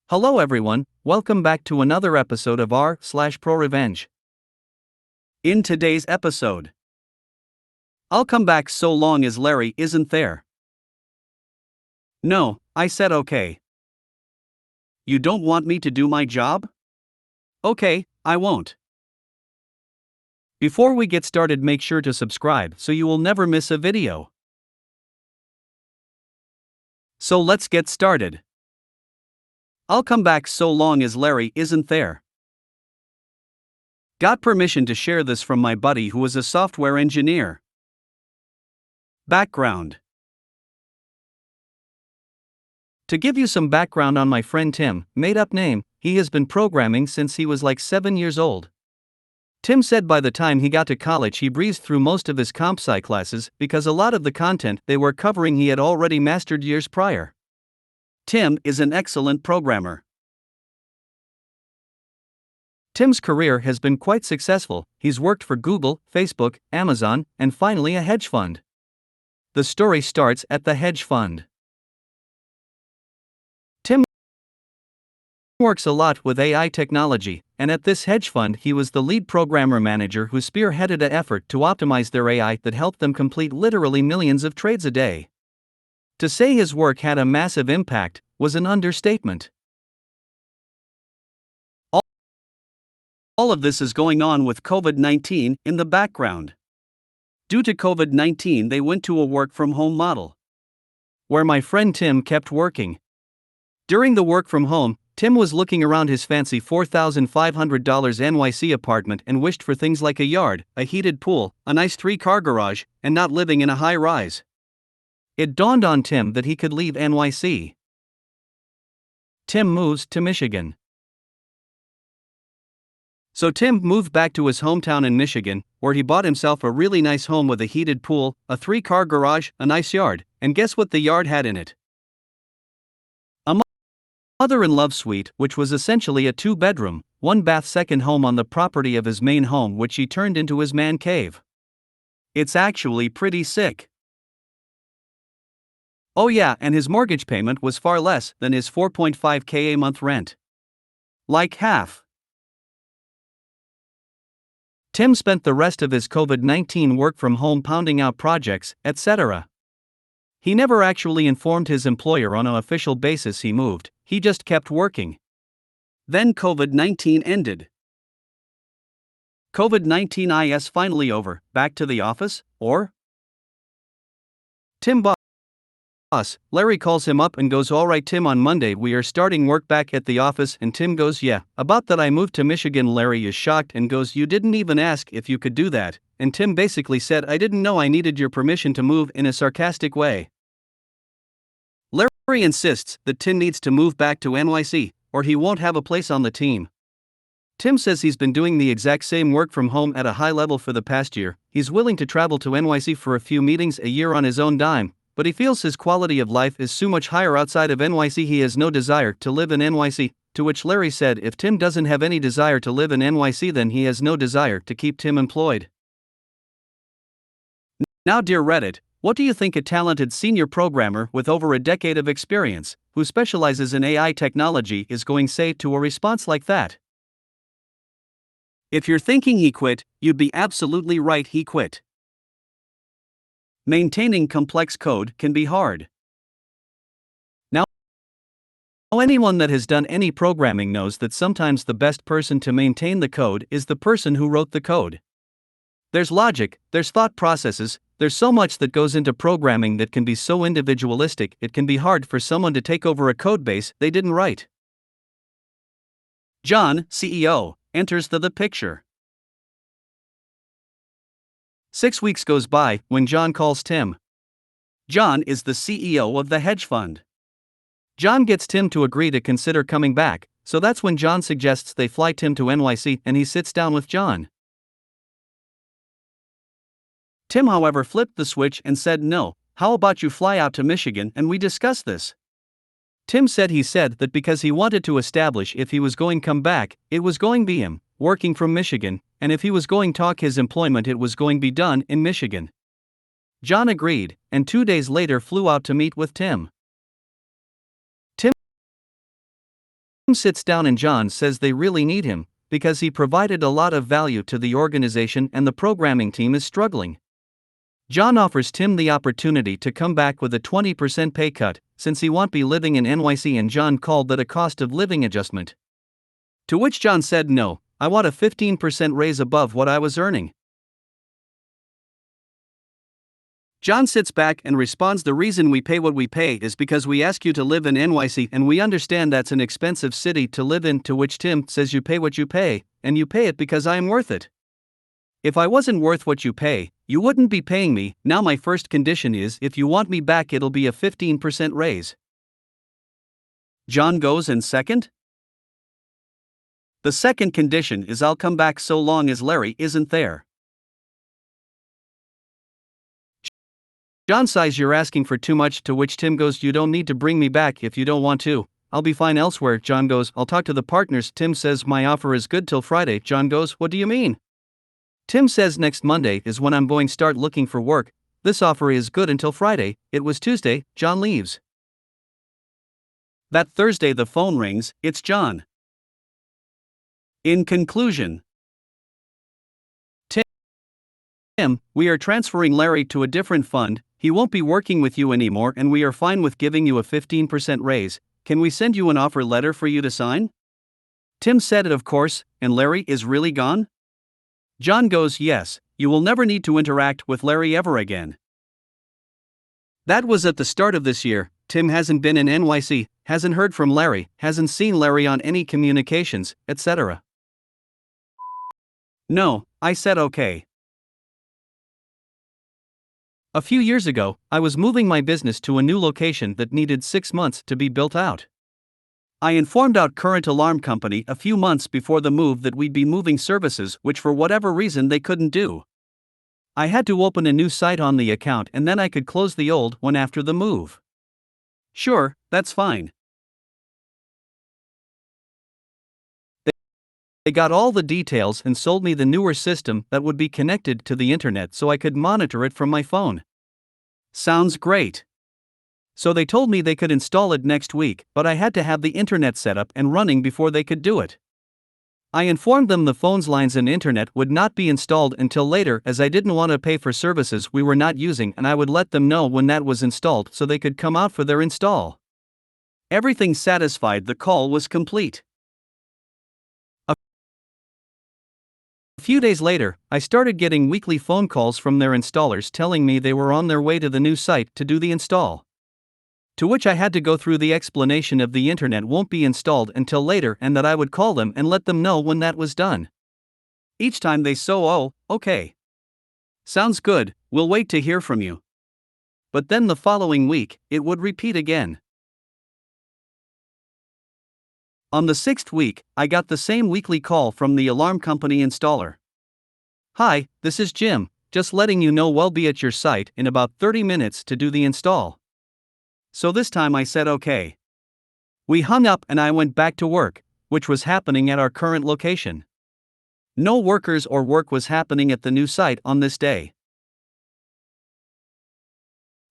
Hello everyone, welcome back to another episode of r/ProRevenge. In today's episode, I'll come back so long as Larry isn't there. No, I said okay. You don't want me to do my job? Okay, I won't. Before we get started, make sure to subscribe so you will never miss a video. So let's get started. I'll come back so long as Larry isn't there. Got permission to share this from my buddy who is a software engineer. Background. To give you some background on my friend Tim, made up name, he has been programming since he was like 7 years old. Tim said by the time he got to college he breezed through most of his comp sci classes because a lot of the content they were covering he had already mastered years prior. Tim is an excellent programmer. Tim's career has been quite successful. He's worked for Google, Facebook, Amazon, and finally a hedge fund. The story starts at the hedge fund. Tim works a lot with AI technology, and at this hedge fund he was the lead programmer manager who spearheaded an effort to optimize their AI that helped them complete literally millions of trades a day. To say his work had a massive impact was an understatement. All of this is going on with COVID-19 in the background. Due to COVID-19, they went to a work-from-home model, where my friend Tim kept working. During the work-from-home, Tim was looking around his fancy $4,500 NYC apartment and wished for things like a yard, a heated pool, a nice 3-car garage, and not living in a high-rise. It dawned on Tim that he could leave NYC. Tim moves to Michigan. So Tim moved back to his hometown in Michigan, where he bought himself a really nice home with a heated pool, a 3-car garage, a nice yard, and guess what the yard had in it? A mother-in-law suite, which was essentially a 2-bedroom, 1-bath second home on the property of his main home, which he turned into his man cave. It's actually pretty sick. Oh yeah, and his mortgage payment was far less than his $4.5K a month rent. Like half. Tim spent the rest of his COVID-19 work from home pounding out projects, etc. He never actually informed his employer on an official basis he moved, he just kept working. Then COVID-19 ended. COVID-19 is finally over, back to the office, or? Tim boss, Larry calls him up and goes, "Alright Tim, on Monday we are starting work back at the office," and Tim goes, "Yeah, about that I moved to Michigan." Larry is shocked and goes, "You didn't even ask if you could do that," and Tim basically said, "I didn't know I needed your permission to move," in a sarcastic way. Larry insists that Tim needs to move back to NYC, or he won't have a place on the team. Tim says he's been doing the exact same work from home at a high level for the past year. He's willing to travel to NYC for a few meetings a year on his own dime, but he feels his quality of life is so much higher outside of NYC he has no desire to live in NYC, to which Larry said if Tim doesn't have any desire to live in NYC then he has no desire to keep Tim employed. Now dear Reddit, what do you think a talented senior programmer with over a decade of experience, who specializes in AI technology, is going to say to a response like that? If you're thinking he quit, you'd be absolutely right, he quit. Maintaining complex code can be hard. Now, anyone that has done any programming knows that sometimes the best person to maintain the code is the person who wrote the code. There's logic, there's thought processes, there's so much that goes into programming that can be so individualistic it can be hard for someone to take over a codebase they didn't write. John, CEO, enters the picture. 6 weeks goes by when John calls Tim. John is the CEO of the hedge fund. John gets Tim to agree to consider coming back, so that's when John suggests they fly Tim to NYC and he sits down with John. Tim, however, flipped the switch and said, "No, how about you fly out to Michigan and we discuss this?" Tim said he said that because he wanted to establish if he was going to come back, it was going to be him, working from Michigan, and if he was going to talk his employment it was going to be done in Michigan. John agreed, and 2 days later flew out to meet with Tim. sits down and John says they really need him, because he provided a lot of value to the organization and the programming team is struggling. John offers Tim the opportunity to come back with a 20% pay cut, since he won't be living in NYC, and John called that a cost of living adjustment. To which John said, "No, I want a 15% raise above what I was earning." John sits back and responds, "The reason we pay what we pay is because we ask you to live in NYC and we understand that's an expensive city to live in." To which Tim says, "You pay what you pay, and you pay it because I am worth it. If I wasn't worth what you pay, you wouldn't be paying me. Now my first condition is, if you want me back, it'll be a 15% raise." John goes, "And second?" "The second condition is I'll come back so long as Larry isn't there." John sighs, "You're asking for too much." To which Tim goes, "You don't need to bring me back if you don't want to. I'll be fine elsewhere." John goes, "I'll talk to the partners." Tim says, "My offer is good till Friday." John goes, "What do you mean?" Tim says, "Next Monday is when I'm going to start looking for work. This offer is good until Friday." It was Tuesday. John leaves. That Thursday the phone rings. It's John. In conclusion, Tim, we are transferring Larry to a different fund. He won't be working with you anymore and we are fine with giving you a 15% raise. Can we send you an offer letter for you to sign? Tim said, "Of course." "And Larry is really gone?" John goes, "Yes, you will never need to interact with Larry ever again." That was at the start of this year. Tim hasn't been in NYC, hasn't heard from Larry, hasn't seen Larry on any communications, etc. "No," I said, "okay." A few years ago, I was moving my business to a new location that needed 6 months to be built out. I informed our current alarm company a few months before the move that we'd be moving services, which for whatever reason they couldn't do. I had to open a new site on the account and then I could close the old one after the move. Sure, that's fine. They got all the details and sold me the newer system that would be connected to the internet so I could monitor it from my phone. Sounds great. So they told me they could install it next week, but I had to have the internet set up and running before they could do it. I informed them the phone's lines and internet would not be installed until later, as I didn't want to pay for services we were not using, and I would let them know when that was installed so they could come out for their install. Everything satisfied, the call was complete. A few days later, I started getting weekly phone calls from their installers telling me they were on their way to the new site to do the install. To which I had to go through the explanation of the internet won't be installed until later and that I would call them and let them know when that was done. Each time they say, "Oh, okay. Sounds good, we'll wait to hear from you." But then the following week, it would repeat again. On the 6th week, I got the same weekly call from the alarm company installer. "Hi, this is Jim, just letting you know we'll be at your site in about 30 minutes to do the install." So this time I said okay. We hung up and I went back to work, which was happening at our current location. No workers or work was happening at the new site on this day.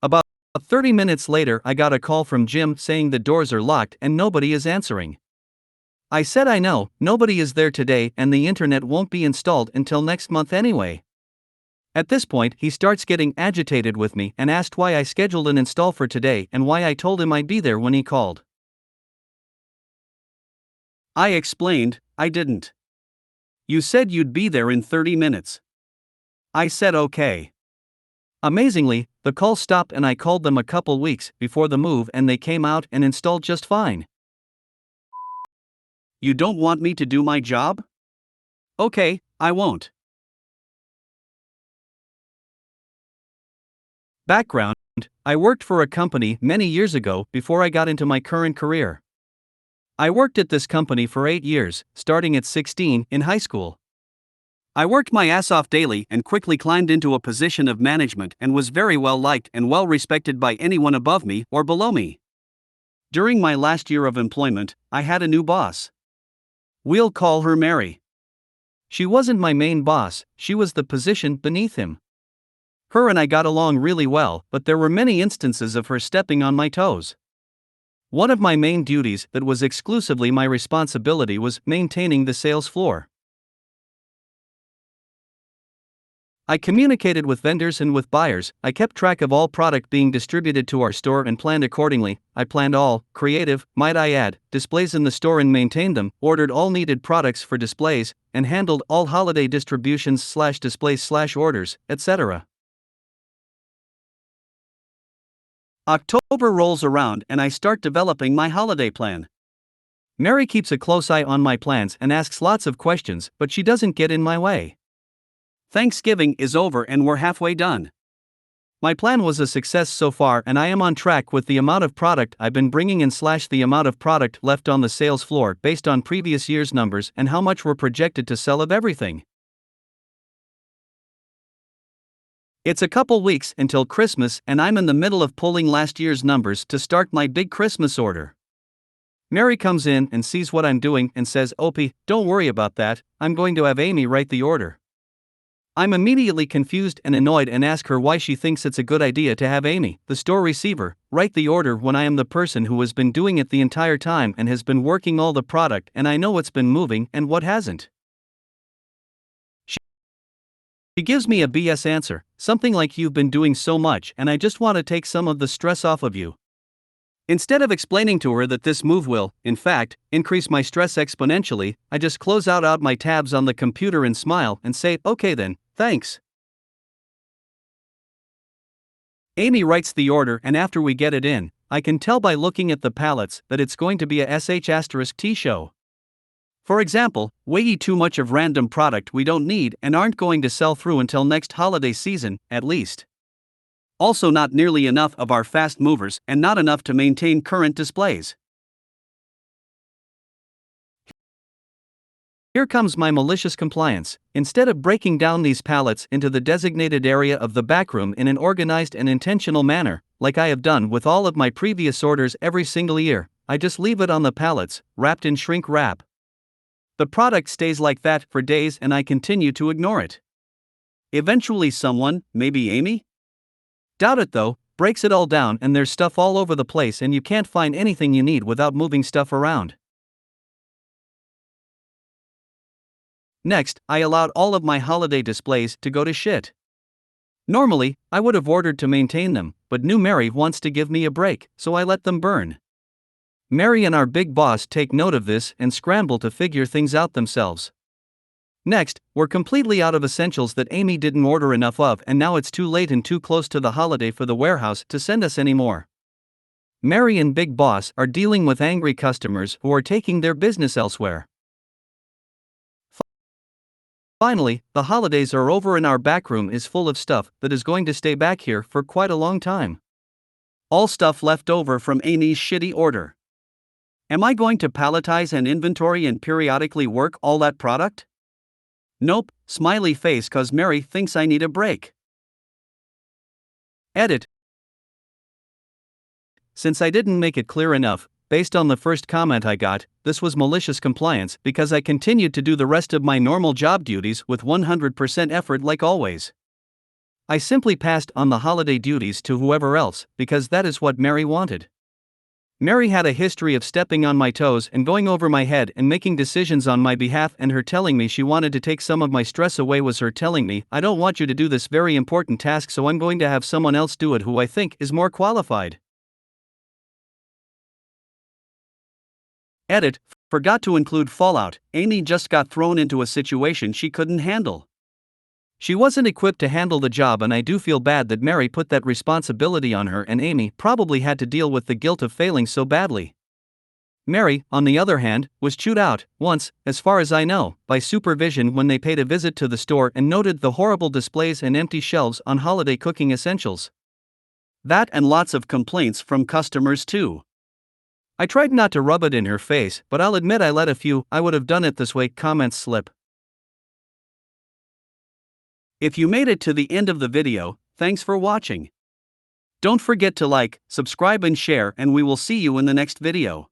About 30 minutes later, I got a call from Jim saying the doors are locked and nobody is answering. I said, "I know, nobody is there today and the internet won't be installed until next month anyway." At this point, he starts getting agitated with me and asked why I scheduled an install for today and why I told him I'd be there when he called. I explained, "I didn't. You said you'd be there in 30 minutes. I said okay." Amazingly, the call stopped and I called them a couple weeks before the move and they came out and installed just fine. You don't want me to do my job? Okay, I won't. Background: I worked for a company many years ago before I got into my current career. I worked at this company for 8 years, starting at 16 in high school. I worked my ass off daily and quickly climbed into a position of management and was very well liked and well respected by anyone above me or below me. During my last year of employment, I had a new boss. We'll call her Mary. She wasn't my main boss, she was the position beneath him. Her and I got along really well, but there were many instances of her stepping on my toes. One of my main duties that was exclusively my responsibility was maintaining the sales floor. I communicated with vendors and with buyers. I kept track of all product being distributed to our store and planned accordingly. I planned all creative, might I add, displays in the store and maintained them, ordered all needed products for displays, and handled all holiday distributions/displays/orders, etc. October rolls around and I start developing my holiday plan. Mary keeps a close eye on my plans and asks lots of questions, but she doesn't get in my way. Thanksgiving is over and we're halfway done. My plan was a success so far and I am on track with the amount of product I've been bringing in / the amount of product left on the sales floor based on previous year's numbers and how much we're projected to sell of everything. It's a couple weeks until Christmas and I'm in the middle of pulling last year's numbers to start my big Christmas order. Mary comes in and sees what I'm doing and says, "Opie, don't worry about that, I'm going to have Amy write the order." I'm immediately confused and annoyed and ask her why she thinks it's a good idea to have Amy, the store receiver, write the order when I am the person who has been doing it the entire time and has been working all the product and I know what's been moving and what hasn't. She gives me a BS answer, something like "You've been doing so much and I just want to take some of the stress off of you." Instead of explaining to her that this move will, in fact, increase my stress exponentially, I just close out my tabs on the computer and smile and say, "Okay then, thanks." Amy writes the order and after we get it in, I can tell by looking at the pallets that it's going to be a sh*t show. For example, way too much of random product we don't need and aren't going to sell through until next holiday season, at least. Also not nearly enough of our fast movers and not enough to maintain current displays. Here comes my malicious compliance. Instead of breaking down these pallets into the designated area of the backroom in an organized and intentional manner, like I have done with all of my previous orders every single year, I just leave it on the pallets, wrapped in shrink wrap. The product stays like that for days and I continue to ignore it. Eventually someone, maybe Amy? Doubt it though, breaks it all down and there's stuff all over the place and you can't find anything you need without moving stuff around. Next, I allowed all of my holiday displays to go to shit. Normally, I would have ordered to maintain them, but new Mary wants to give me a break, so I let them burn. Mary and our big boss take note of this and scramble to figure things out themselves. Next, we're completely out of essentials that Amy didn't order enough of and now it's too late and too close to the holiday for the warehouse to send us any more. Mary and Big Boss are dealing with angry customers who are taking their business elsewhere. Finally, the holidays are over and our backroom is full of stuff that is going to stay back here for quite a long time. All stuff left over from Amy's shitty order. Am I going to palletize and inventory and periodically work all that product? Nope, smiley face cause Mary thinks I need a break. Edit. Since I didn't make it clear enough, based on the first comment I got, this was malicious compliance because I continued to do the rest of my normal job duties with 100% effort like always. I simply passed on the holiday duties to whoever else because that is what Mary wanted. Mary had a history of stepping on my toes and going over my head and making decisions on my behalf, and her telling me she wanted to take some of my stress away was her telling me, "I don't want you to do this very important task, so I'm going to have someone else do it who I think is more qualified." Edit. Forgot to include fallout. Amy just got thrown into a situation she couldn't handle. She wasn't equipped to handle the job and I do feel bad that Mary put that responsibility on her and Amy probably had to deal with the guilt of failing so badly. Mary, on the other hand, was chewed out, once, as far as I know, by supervision when they paid a visit to the store and noted the horrible displays and empty shelves on holiday cooking essentials. That and lots of complaints from customers too. I tried not to rub it in her face, but I'll admit I let a few "I would have done it this way" comments slip. If you made it to the end of the video, thanks for watching. Don't forget to like, subscribe and share, and we will see you in the next video.